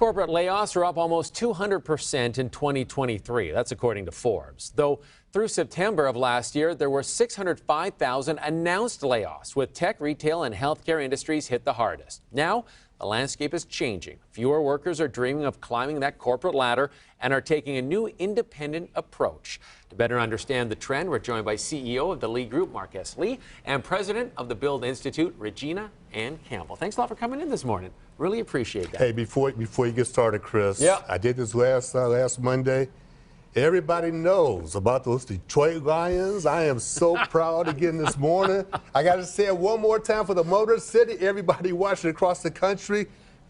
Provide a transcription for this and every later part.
Corporate layoffs are up almost 200% in 2023. That's according to Forbes. Though through September of last year, there were 605,000 announced layoffs, with tech, retail, and healthcare industries hit the hardest. Now, the landscape is changing. Fewer workers are dreaming of climbing that corporate ladder and are taking a new independent approach. To better understand the trend, we're joined by CEO of the Lee Group, Mark S. Lee, and President of the Build Institute, Regina Ann Campbell. Thanks a lot for coming in this morning. Really appreciate that. Hey, before you get started, Chris, I did this last Monday. Everybody knows about those Detroit Lions. I am so proud again this morning. I got to say it one more time for the Motor City. Everybody watching across the country,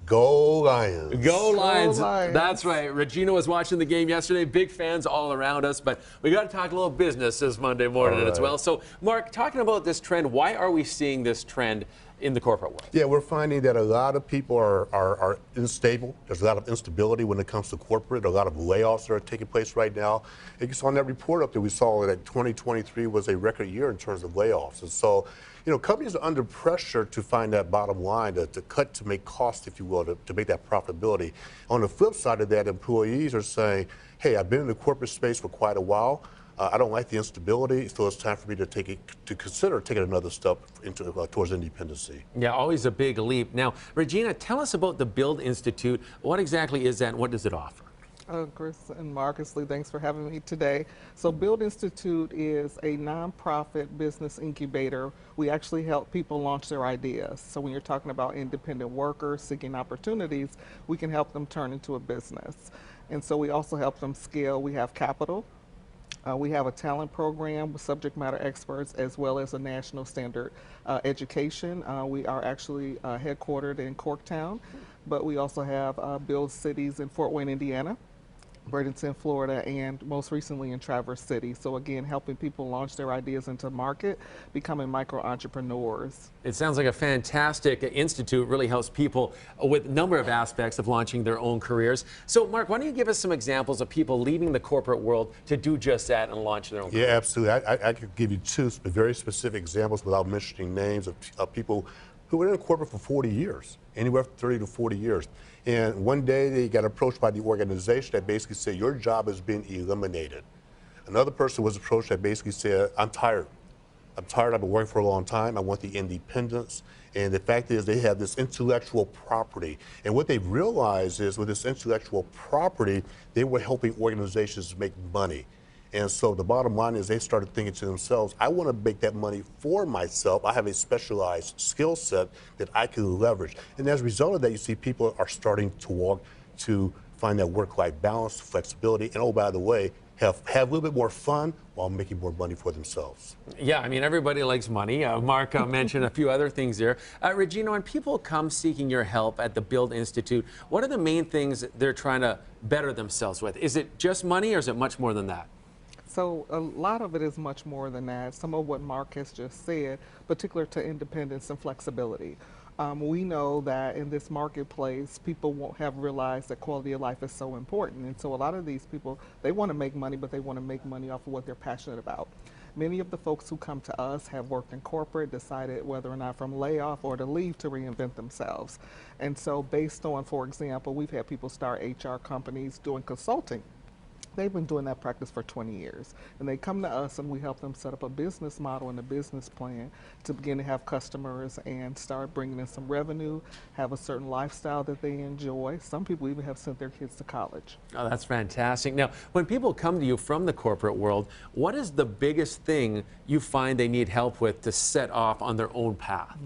go Lions. Go Lions. Go Lions. That's right. Regina was watching the game yesterday. Big fans all around us. But we got to talk a little business this Monday morning as well. So, Mark, talking about this trend, why are we seeing this trend in the corporate world? Yeah, we're finding that a lot of people are unstable. There's a lot of instability when it comes to corporate. A lot of layoffs that are taking place right now. It's on that report up there, we saw that 2023 was a record year in terms of layoffs. And so, you know, companies are under pressure to find that bottom line, to cut, to make costs, if you will, to make that profitability. On the flip side of that, employees are saying, hey, I've been in the corporate space for quite a while. I don't like the instability, so it's time for me to consider taking another step towards independency. Yeah, always a big leap. Now, Regina, tell us about the Build Institute. What exactly is that, and what does it offer? Chris and Marcus Lee, thanks for having me today. So Build Institute is a nonprofit business incubator. We actually help people launch their ideas. So when you're talking about independent workers seeking opportunities, we can help them turn into a business. And so we also help them scale. We have capital. We have a talent program with subject matter experts, as well as a national standard education. We are actually headquartered in Corktown, but we also have Build cities in Fort Wayne, Indiana, Bradenton, Florida, and most recently in Traverse City. So again, helping people launch their ideas into market, becoming micro-entrepreneurs. It sounds like a fantastic institute. Really helps people with a number of aspects of launching their own careers. So, Mark, why don't you give us some examples of people leaving the corporate world to do just that and launch their own career? Yeah, absolutely. I could give you two very specific examples without mentioning names of people who were in corporate for 40 years, anywhere from 30 to 40 years. And one day they got approached by the organization that basically said, your job has been eliminated. Another person was approached that basically said, I'm tired. I've been working for a long time. I want the independence. And the fact is they have this intellectual property. And what they've realized is with this intellectual property, they were helping organizations make money. And so the bottom line is they started thinking to themselves, I want to make that money for myself. I have a specialized skill set that I can leverage. And as a result of that, you see people are starting to walk to find that work-life balance, flexibility, and oh, by the way, have a little bit more fun while making more money for themselves. Yeah, I mean, everybody likes money. Mark mentioned a few other things there. Regina, when people come seeking your help at the Build Institute, what are the main things they're trying to better themselves with? Is it just money, or is it much more than that? So a lot of it is much more than that. Some of what Mark has just said, particular to independence and flexibility. We know that in this marketplace, people won't have realized that quality of life is so important. And so a lot of these people, they want to make money, but they want to make money off of what they're passionate about. Many of the folks who come to us have worked in corporate, decided whether or not from layoff or to leave to reinvent themselves. And so based on, for example, we've had people start HR companies doing consulting. They've been doing that practice for 20 years. And they come to us and we help them set up a business model and a business plan to begin to have customers and start bringing in some revenue, have a certain lifestyle that they enjoy. Some people even have sent their kids to college. Oh, that's fantastic. Now, when people come to you from the corporate world, what is the biggest thing you find they need help with to set off on their own path?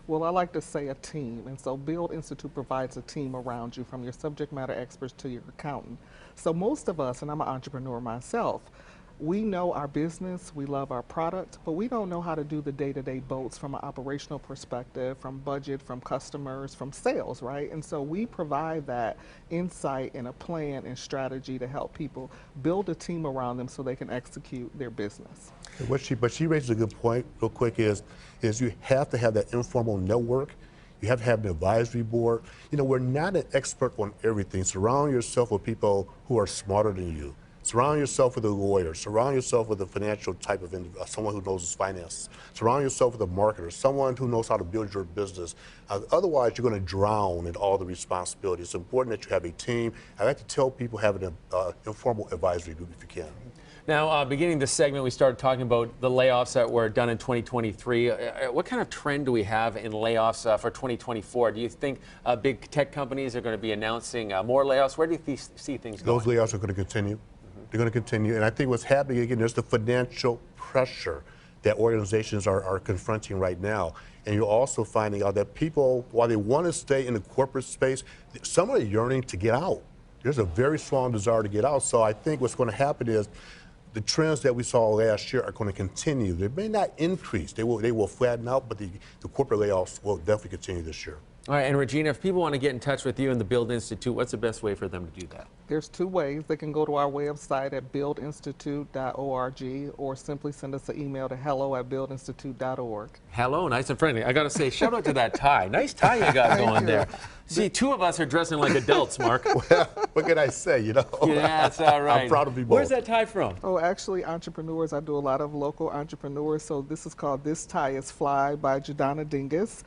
Well, I like to say a team, and so Build Institute provides a team around you, from your subject matter experts to your accountant. So most of us, and I'm an entrepreneur myself, we know our business, we love our product, but we don't know how to do the day-to-day bolts from an operational perspective, from budget, from customers, from sales, right? And so we provide that insight and a plan and strategy to help people build a team around them so they can execute their business. But she raises a good point real quick is you have to have that informal network. You have to have an advisory board. You know, we're not an expert on everything. Surround yourself with people who are smarter than you. Surround yourself with a lawyer. Surround yourself with a financial type of someone who knows his finances. Surround yourself with a marketer, someone who knows how to build your business. Otherwise, you're going to drown in all the responsibility. It's important that you have a team. I like to tell people have an informal advisory group if you can. Now, beginning this segment, we started talking about the layoffs that were done in 2023. What kind of trend do we have in layoffs for 2024? Do you think big tech companies are going to be announcing more layoffs? Where do you see things going? Those layoffs are going to continue. They're going to continue. And I think what's happening, again, there's the financial pressure that organizations are confronting right now. And you're also finding out that people, while they want to stay in the corporate space, some are yearning to get out. There's a very strong desire to get out. So I think what's going to happen is the trends that we saw last year are going to continue. They may not increase. They will flatten out, but the corporate layoffs will definitely continue this year. All right, and Regina, if people want to get in touch with you and the Build Institute, what's the best way for them to do that? There's two ways. They can go to our website at buildinstitute.org or simply send us an email to hello@buildinstitute.org. Hello, nice and friendly. I got to say, shout out to that tie. Nice tie you got going there. See, two of us are dressing like adults, Mark. Well, what can I say, you know? Yeah, that's all right. I'm proud of you both. Where's that tie from? Oh, actually, entrepreneurs. I do a lot of local entrepreneurs. So this is called This Tie is Fly by Jadonna Dingus.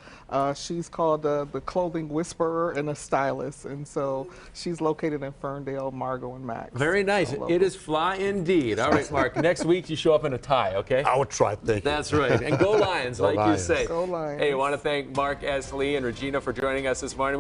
She's called the clothing whisperer and a stylist. And so she's located in Ferndale, Margo, and Max. Very nice. So it is fly indeed. All right, Mark, next week you show up in a tie, okay? I will try, thank you. That's right. And go Lions, Go like Lions. you say. Go Lions. Hey, I want to thank Mark S. Lee and Regina for joining us this morning.